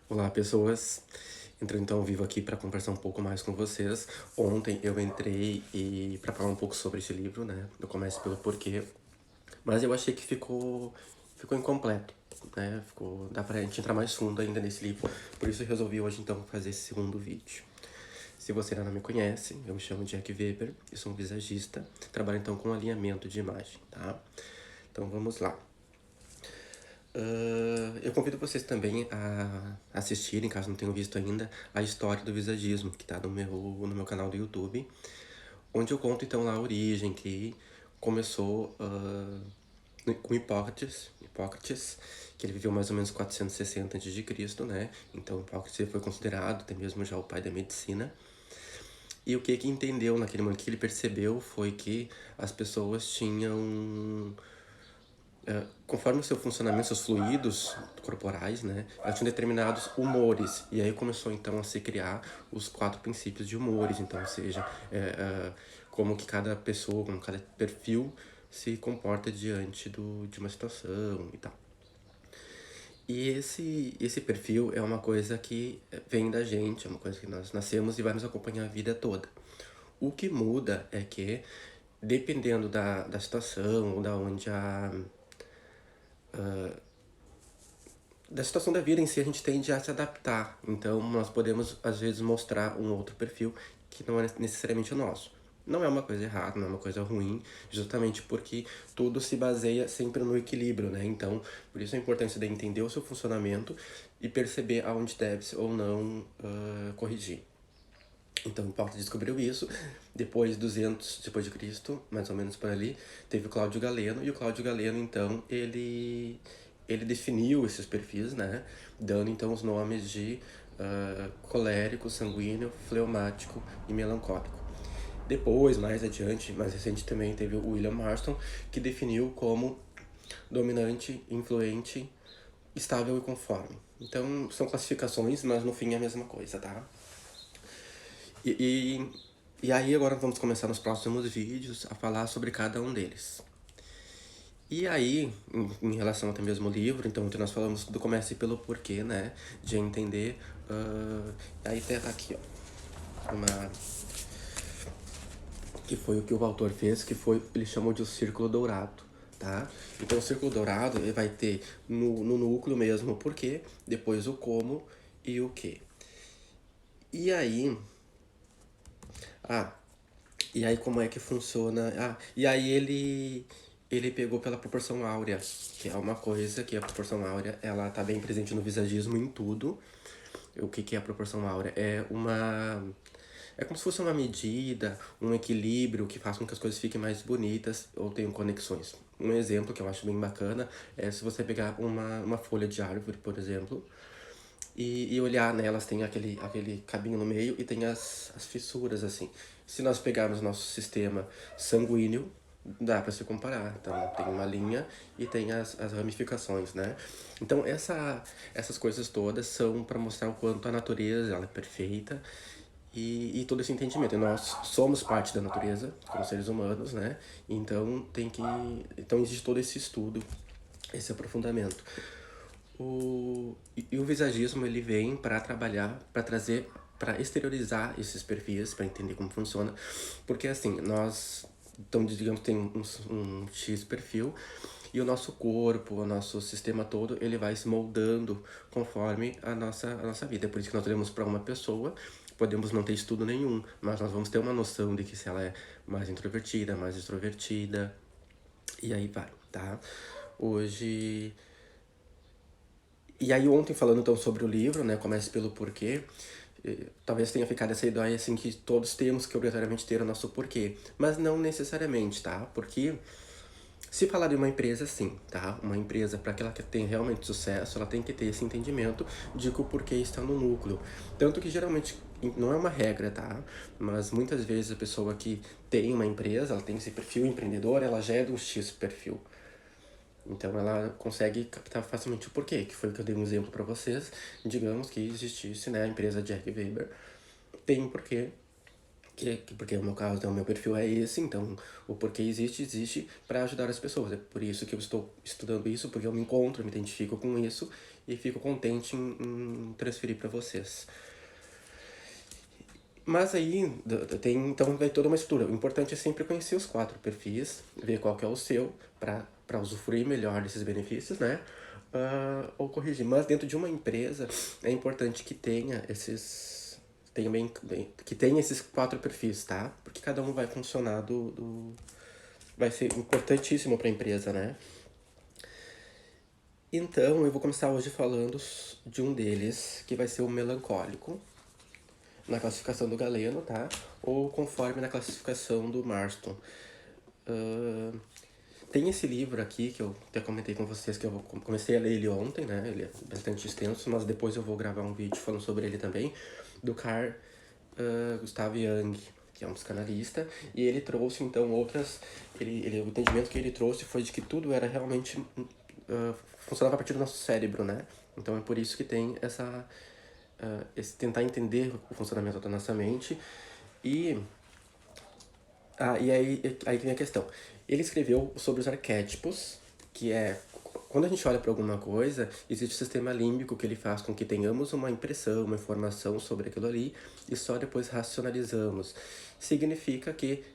Olá, pessoas. Entrando então ao vivo aqui para conversar um pouco mais com vocês. Ontem eu entrei e para falar um pouco sobre esse livro, né? Eu começo pelo porquê, mas eu achei que ficou incompleto, né? Dá pra gente entrar mais fundo ainda nesse livro. Por isso eu resolvi hoje então fazer esse segundo vídeo. Se você ainda não me conhece, eu me chamo Jack Weber, eu sou um visagista, trabalho então com alinhamento de imagem, tá? Então vamos lá. Eu convido vocês também a assistirem, caso não tenham visto ainda, a história do visagismo, que está no meu canal do YouTube, onde eu conto então lá a origem, que começou com Hipócrates, que ele viveu mais ou menos 460 a.C., né? Então Hipócrates foi considerado até mesmo já o pai da medicina. E o que entendeu naquele momento, que ele percebeu foi que as pessoas tinham conforme o seu funcionamento, seus fluidos corporais, né, elas tinham determinados humores. E aí começou então a se criar os 4 princípios de humores. Então, ou seja, como que cada pessoa, como cada perfil se comporta diante de uma situação e tal. E esse perfil é uma coisa que vem da gente, é uma coisa que nós nascemos e vai nos acompanhar a vida toda. O que muda é que, dependendo da situação, ou da situação da vida em si, a gente tende a se adaptar. Então, nós podemos, às vezes, mostrar um outro perfil que não é necessariamente o nosso. Não é uma coisa errada, não é uma coisa ruim, justamente porque tudo se baseia sempre no equilíbrio, né? Então, por isso a importância de entender o seu funcionamento e perceber aonde deve ou não corrigir. Então, Hipócrates descobriu isso. Depois, 200 depois de Cristo, mais ou menos por ali, teve o Cláudio Galeno. E o Cláudio Galeno, então, ele definiu esses perfis, né? Dando, então, os nomes de colérico, sanguíneo, fleumático e melancólico. Depois, mais adiante, mais recente também, teve o William Marston, que definiu como dominante, influente, estável e conforme. Então, são classificações, mas no fim é a mesma coisa, tá? E, e aí agora vamos começar nos próximos vídeos a falar sobre cada um deles. E aí, em relação até mesmo ao livro, então ontem nós falamos do comece pelo porquê, né? De entender. Aí tá aqui, ó. Que foi o que o autor fez, que foi, ele chamou de o círculo dourado, tá? Então o círculo dourado, ele vai ter no núcleo mesmo o porquê, depois o como e o que. E aí, ah, e aí como é que funciona? E aí ele pegou pela proporção áurea, que é uma coisa que a proporção áurea, ela tá bem presente no visagismo em tudo. O que é a proporção áurea? É como se fosse uma medida, um equilíbrio que faz com que as coisas fiquem mais bonitas ou tenham conexões. Um exemplo que eu acho bem bacana é se você pegar uma folha de árvore, por exemplo, e olhar nelas, tem aquele cabinho no meio e tem as fissuras, assim. Se nós pegarmos nosso sistema sanguíneo, dá para se comparar. Então, tem uma linha e tem as ramificações, né? Então, essas coisas todas são para mostrar o quanto a natureza ela é perfeita e todo esse entendimento. E nós somos parte da natureza, como seres humanos, né? Então, existe todo esse estudo, esse aprofundamento. E o visagismo ele vem para trabalhar, para trazer, para exteriorizar esses perfis, para entender como funciona, porque assim, nós, então digamos, tem um X perfil e o nosso corpo, o nosso sistema todo, ele vai se moldando conforme a nossa vida. É por isso que nós olhamos para uma pessoa, podemos não ter estudo nenhum, mas nós vamos ter uma noção de que se ela é mais introvertida, mais extrovertida, e aí vai, tá? Hoje e aí ontem falando então sobre o livro, né, comece pelo porquê, talvez tenha ficado essa ideia assim que todos temos que obrigatoriamente ter o nosso porquê, mas não necessariamente, tá? Porque se falar de uma empresa, sim, tá? Uma empresa, para que ela tenha realmente sucesso, ela tem que ter esse entendimento de que o porquê está no núcleo. Tanto que geralmente, não é uma regra, tá? Mas muitas vezes a pessoa que tem uma empresa, ela tem esse perfil empreendedor, ela já é do X perfil. Então ela consegue captar facilmente o porquê, que foi o que eu dei um exemplo para vocês. Digamos que existisse, né, a empresa Jack Weber, tem um porquê Porque o meu caso, né, o meu perfil é esse, então o porquê existe para ajudar as pessoas. É por isso que eu estou estudando isso, porque eu me encontro, me identifico com isso e fico contente em transferir para vocês. Mas aí então vai toda uma estrutura. O importante é sempre conhecer os 4 perfis, ver qual que é o seu, para usufruir melhor desses benefícios, né? Ou corrigir. Mas dentro de uma empresa é importante que tenha que tenha esses 4 perfis, tá? Porque cada um vai funcionar vai ser importantíssimo para a empresa, né? Então, eu vou começar hoje falando de um deles, que vai ser o melancólico, na classificação do Galeno, tá? Ou conforme na classificação do Marston. Tem esse livro aqui, que eu até comentei com vocês, que eu comecei a ler ele ontem, né? Ele é bastante extenso, mas depois eu vou gravar um vídeo falando sobre ele também, do Carl Gustav Jung, que é um psicanalista, e ele trouxe, então, o entendimento que ele trouxe foi de que tudo era realmente... funcionava a partir do nosso cérebro, né? Então é por isso que tem esse tentar entender o funcionamento da nossa mente. E aí vem a questão. Ele escreveu sobre os arquétipos, que é quando a gente olha para alguma coisa, existe o sistema límbico que ele faz com que tenhamos uma impressão, uma informação sobre aquilo ali e só depois racionalizamos. Significa que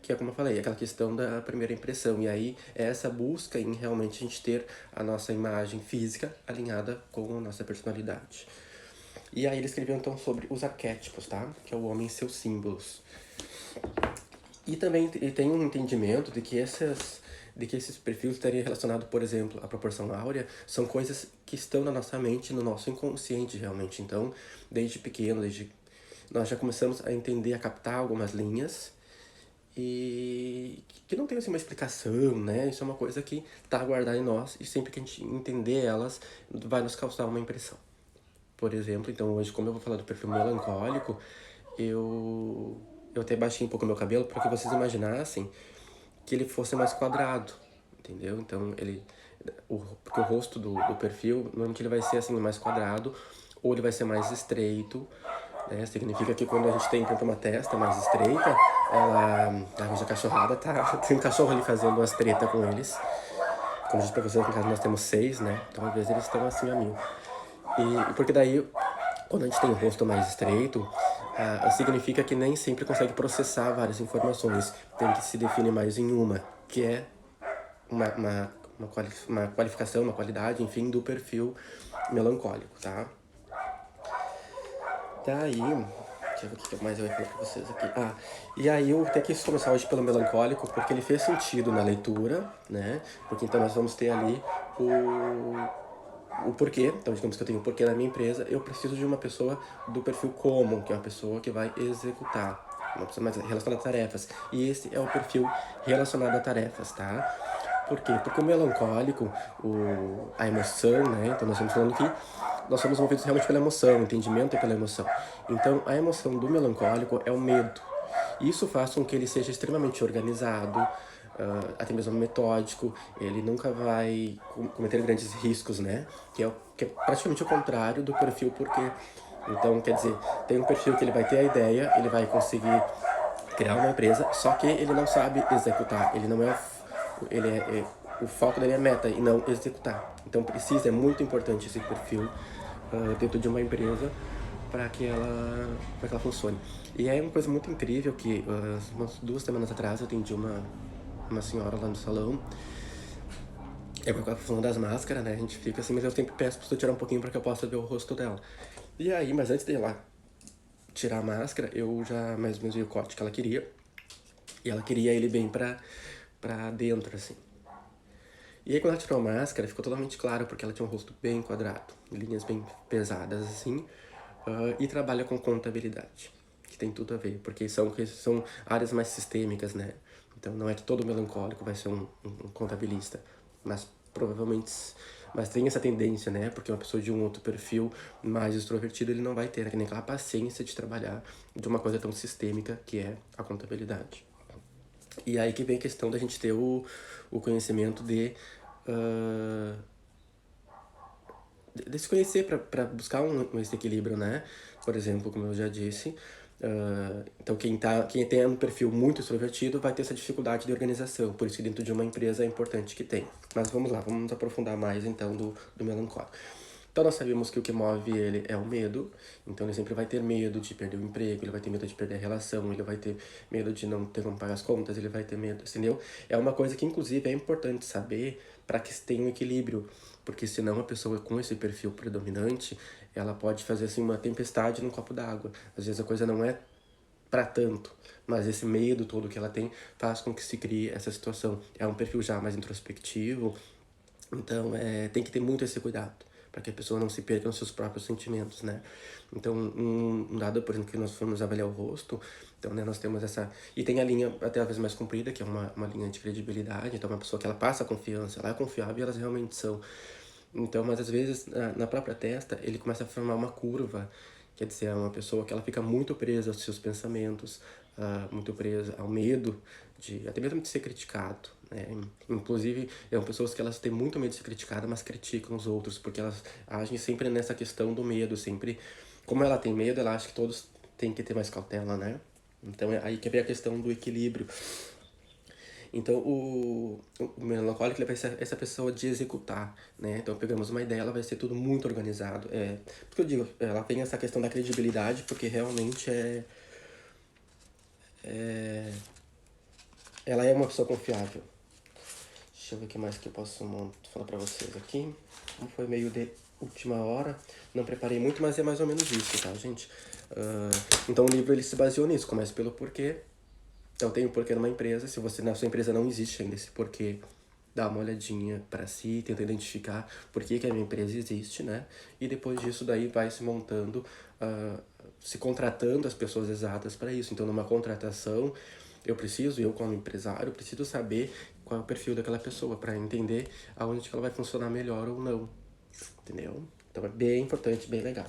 é como eu falei, aquela questão da primeira impressão. E aí é essa busca em realmente a gente ter a nossa imagem física alinhada com a nossa personalidade. E aí ele escreveu então sobre os arquétipos, tá? Que é o homem e seus símbolos. E também ele tem um entendimento de que esses perfis estariam relacionados, por exemplo, à proporção áurea, são coisas que estão na nossa mente, no nosso inconsciente realmente. Então, desde pequeno, nós já começamos a entender, a captar algumas linhas e que não tem assim uma explicação, né? Isso é uma coisa que está guardada em nós e sempre que a gente entender elas, vai nos causar uma impressão. Por exemplo, então hoje, como eu vou falar do perfil melancólico, eu até baixei um pouco meu cabelo para que vocês imaginassem que ele fosse mais quadrado, entendeu? Então, porque o rosto do perfil, normalmente ele vai ser assim, mais quadrado, ou ele vai ser mais estreito, né? Significa que quando a gente tem, por exemplo, uma testa mais estreita, a cachorrada tem um cachorro ali fazendo umas treta com eles. Como eu disse pra vocês, no caso nós temos 6, né? Então, às vezes eles estão assim a mil. E porque daí, quando a gente tem o rosto mais estreito, significa que nem sempre consegue processar várias informações. Tem que se definir mais em uma, que é uma qualificação, uma qualidade, enfim, do perfil melancólico, tá? Daí, deixa eu ver o que mais eu ia falar pra vocês aqui. E aí eu até quis começar hoje pelo melancólico, porque ele fez sentido na leitura, né? Porque então nós vamos ter ali o porquê. Então, digamos que eu tenho um porquê na minha empresa, eu preciso de uma pessoa do perfil common, que é uma pessoa que vai executar, uma pessoa mais relacionada a tarefas. E esse é o perfil relacionado a tarefas, tá? Por quê? Porque o melancólico, a emoção, né? Então, nós estamos falando que nós somos movidos realmente pela emoção, o entendimento é pela emoção. Então, a emoção do melancólico é o medo. Isso faz com que ele seja extremamente organizado, até mesmo metódico, ele nunca vai cometer grandes riscos, né? Que é praticamente o contrário do perfil porque... Então, quer dizer, tem um perfil que ele vai ter a ideia, ele vai conseguir criar uma empresa, só que ele não sabe executar, ele não é... o foco dele é meta e não executar. Então, é muito importante esse perfil dentro de uma empresa para que ela funcione. E é uma coisa muito incrível que umas 2 semanas atrás eu atendi uma senhora lá no salão. Falando das máscaras, né? A gente fica assim, mas eu sempre peço pra pessoa tirar um pouquinho para que eu possa ver o rosto dela. E aí, mas antes de ir lá tirar a máscara, eu já mais ou menos vi o corte que ela queria. E ela queria ele bem pra dentro, assim. E aí, quando ela tirou a máscara, ficou totalmente claro, porque ela tinha um rosto bem quadrado, linhas bem pesadas, assim, e trabalha com contabilidade, que tem tudo a ver, porque são áreas mais sistêmicas, né? Então, não é que todo melancólico vai ser um contabilista, mas provavelmente, mas tem essa tendência, né? Porque uma pessoa de um outro perfil mais extrovertido, ele não vai ter, né? Que nem aquela paciência de trabalhar de uma coisa tão sistêmica que é a contabilidade. E aí que vem a questão da gente ter o conhecimento de se conhecer para buscar esse equilíbrio, né? Por exemplo, como eu já disse, Então quem tem um perfil muito extrovertido vai ter essa dificuldade de organização, por isso que dentro de uma empresa é importante que tenha. Mas vamos lá, vamos aprofundar mais então do melancólico. Então nós sabemos que o que move ele é o medo, então ele sempre vai ter medo de perder o emprego, ele vai ter medo de perder a relação, ele vai ter medo de não ter como pagar as contas, ele vai ter medo, entendeu? É uma coisa que inclusive é importante saber para que tenha um equilíbrio, porque senão a pessoa com esse perfil predominante, ela pode fazer assim uma tempestade num copo d'água. Às vezes a coisa não é para tanto, mas esse medo todo que ela tem faz com que se crie essa situação. É um perfil já mais introspectivo, então tem que ter muito esse cuidado para que a pessoa não se perca nos seus próprios sentimentos, né? Então, um dado, por exemplo, que nós formos avaliar o rosto, então, né, nós temos essa... E tem a linha até às vezes mais comprida, que é uma linha de credibilidade, então uma pessoa que ela passa confiança, ela é confiável e elas realmente são. Então, mas às vezes, na própria testa, ele começa a formar uma curva, quer dizer, é uma pessoa que ela fica muito presa aos seus pensamentos, muito presa ao medo, até mesmo de ser criticado, né? Inclusive, são pessoas que elas têm muito medo de ser criticadas, mas criticam os outros, porque elas agem sempre nessa questão do medo, sempre... Como ela tem medo, ela acha que todos têm que ter mais cautela, né? Então, aí que vem a questão do equilíbrio. Então, o melancólico ele vai ser essa pessoa de executar, né? Então, pegamos uma ideia, ela vai ser tudo muito organizado. Porque eu digo, ela tem essa questão da credibilidade, porque realmente ela é uma pessoa confiável. Deixa eu ver o que mais que eu posso falar pra vocês aqui. Como foi meio de última hora, não preparei muito, mas é mais ou menos isso, tá, gente? Então, o livro ele se baseou nisso, começa pelo porquê. Então tem um porquê numa empresa, se você na sua empresa não existe ainda esse porquê, dá uma olhadinha para si, tenta identificar por que a minha empresa existe, né? E depois disso daí vai se montando, se contratando as pessoas exatas para isso. Então numa contratação, eu como empresário, preciso saber qual é o perfil daquela pessoa para entender aonde que ela vai funcionar melhor ou não, entendeu? Então é bem importante, bem legal.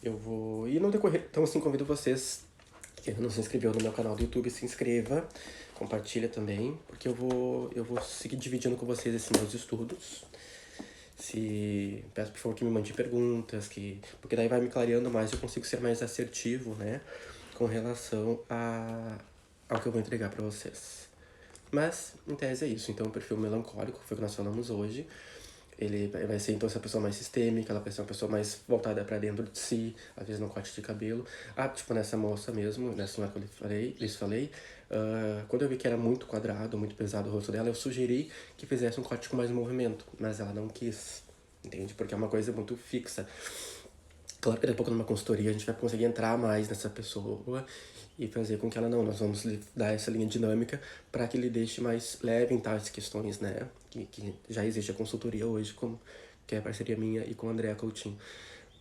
E no decorrer, então assim, convido vocês que não se inscreveu no meu canal do YouTube, se inscreva, compartilha também, porque eu vou seguir dividindo com vocês esses meus estudos. Peço por favor que me mande perguntas, porque daí vai me clareando mais, eu consigo ser mais assertivo, né, com relação ao que eu vou entregar para vocês. Mas, em tese é isso. Então, o perfil melancólico, foi o que nós falamos hoje. Ele vai ser, então, essa pessoa mais sistêmica, ela vai ser uma pessoa mais voltada para dentro de si, às vezes no corte de cabelo. Tipo nessa moça mesmo, nessa senhora que eu lhes falei, quando eu vi que era muito quadrado, muito pesado o rosto dela, eu sugeri que fizesse um corte com mais movimento, mas ela não quis, entende? Porque é uma coisa muito fixa. Claro que daqui a pouco numa consultoria a gente vai conseguir entrar mais nessa pessoa e fazer com que ela nós vamos lhe dar essa linha dinâmica para que ele deixe mais leve em tais questões, né? Que já existe a consultoria hoje, que é a parceria minha e com a Andrea Coutinho.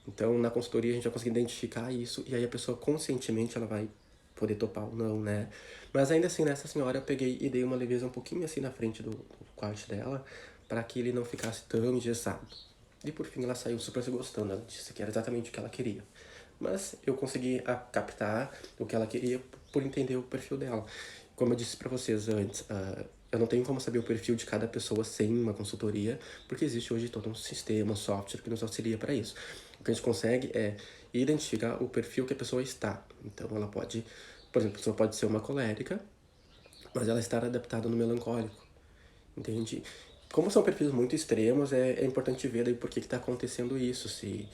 Então, na consultoria a gente vai conseguir identificar isso e aí a pessoa conscientemente ela vai poder topar ou não, né? Mas ainda assim, nessa senhora eu peguei e dei uma leveza um pouquinho assim na frente do corte dela para que ele não ficasse tão engessado. E por fim ela saiu super se gostando, ela disse que era exatamente o que ela queria. Mas eu consegui captar o que ela queria por entender o perfil dela. Como eu disse para vocês antes, eu não tenho como saber o perfil de cada pessoa sem uma consultoria, porque existe hoje todo um sistema, um software que nos auxilia para isso. O que a gente consegue é identificar o perfil que a pessoa está. Então ela pode, por exemplo, a pessoa pode ser uma colérica, mas ela está adaptada no melancólico, entende? Como são perfis muito extremos, é importante ver daí por que está acontecendo isso, se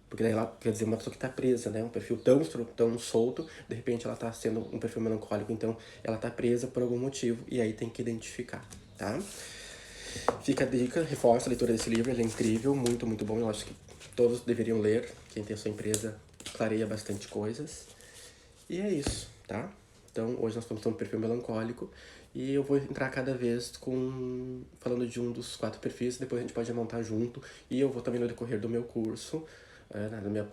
porque daí ela quer dizer uma pessoa que está presa, né? Um perfil tão solto, de repente ela está sendo um perfil melancólico, então ela está presa por algum motivo e aí tem que identificar, tá? Fica a dica, reforça a leitura desse livro, ele é incrível, muito, muito bom. Eu acho que todos deveriam ler. Quem tem a sua empresa clareia bastante coisas. E é isso, tá? Então, hoje nós estamos falando do perfil melancólico e eu vou entrar cada vez falando de um dos 4 perfis, depois a gente pode montar junto e eu vou também no decorrer do meu curso, na minha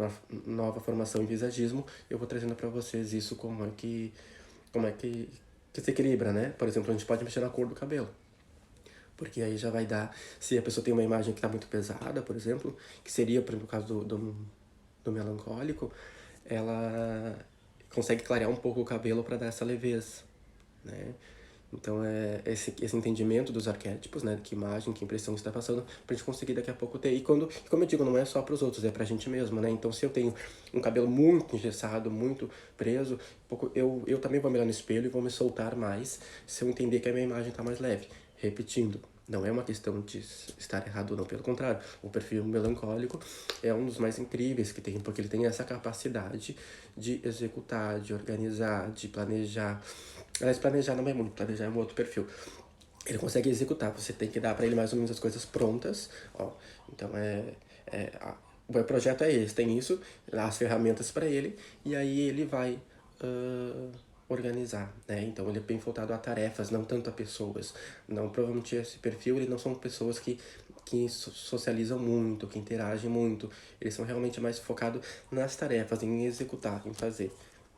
nova formação em visagismo, eu vou trazendo para vocês isso como é que se equilibra, né? Por exemplo, a gente pode mexer na cor do cabelo. Porque aí já vai dar, se a pessoa tem uma imagem que está muito pesada, por exemplo, que seria, por exemplo, o caso do melancólico, ela consegue clarear um pouco o cabelo para dar essa leveza, né? Então, é esse entendimento dos arquétipos, né? Que imagem, que impressão está passando, pra gente conseguir daqui a pouco ter. E como eu digo, não é só pros outros, é pra gente mesmo, né? Então, se eu tenho um cabelo muito engessado, muito preso, eu também vou me olhar no espelho e vou me soltar mais se eu entender que a minha imagem tá mais leve. Repetindo, não é uma questão de estar errado ou não, pelo contrário. O perfil melancólico é um dos mais incríveis que tem, porque ele tem essa capacidade de executar, de organizar, de planejar. Aliás, planejar não é muito, planejar é um outro perfil. Ele consegue executar, você tem que dar para ele mais ou menos as coisas prontas, ó. Então, o projeto é esse, tem isso, as ferramentas para ele, e aí ele vai organizar, né? Então ele é bem voltado a tarefas, não tanto a pessoas. Não, provavelmente esse perfil, ele não são pessoas que socializam muito, que interagem muito. Eles são realmente mais focados nas tarefas, em executar, em fazer.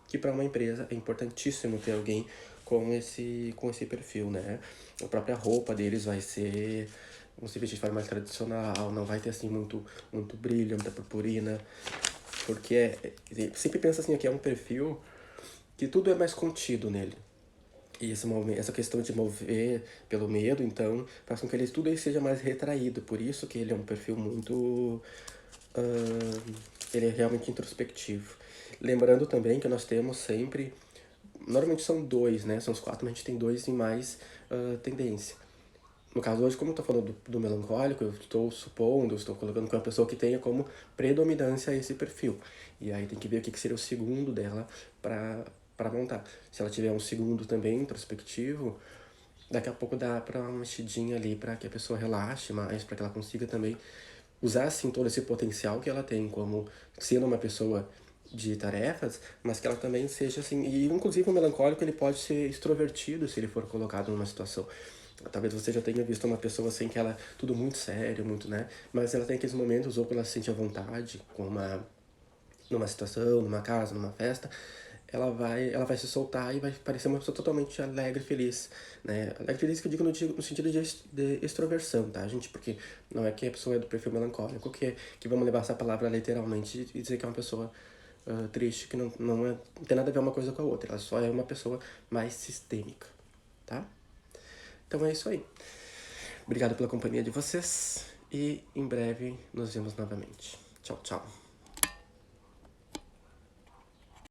Que para uma empresa é importantíssimo ter alguém com esse perfil, né? A própria roupa deles vai ser, vão se vestir de forma mais tradicional, não vai ter assim muito brilho, muita purpurina, porque sempre pensa assim, que é um perfil que tudo é mais contido nele. E essa questão de mover pelo medo, então, faz com que tudo ele seja mais retraído. Por isso que ele é um perfil muito... ele é realmente introspectivo. Lembrando também que nós temos sempre... Normalmente são dois, né? São os quatro, mas a gente tem dois em mais tendência. No caso hoje, como eu estou falando do melancólico, eu estou supondo, estou colocando com uma pessoa que tenha como predominância esse perfil. E aí tem que ver o que seria o segundo dela para montar. Se ela tiver um segundo também introspectivo, daqui a pouco dá para uma mexidinha ali para que a pessoa relaxe mais, para que ela consiga também usar assim todo esse potencial que ela tem como sendo uma pessoa de tarefas, mas que ela também seja assim, e inclusive o melancólico ele pode ser extrovertido se ele for colocado numa situação. Talvez você já tenha visto uma pessoa assim que ela é tudo muito sério, muito, né? Mas ela tem aqueles momentos ou que ela se sente à vontade com numa situação, numa casa, numa festa, ela vai se soltar e vai parecer uma pessoa totalmente alegre, feliz, né? Alegre, feliz que eu digo no sentido de extroversão, tá, gente? Porque não é que a pessoa é do perfil melancólico, que vamos levar essa palavra literalmente e dizer que é uma pessoa triste, que não tem nada a ver uma coisa com a outra, ela só é uma pessoa mais sistêmica, tá? Então é isso aí. Obrigado pela companhia de vocês e em breve nos vemos novamente. Tchau, tchau.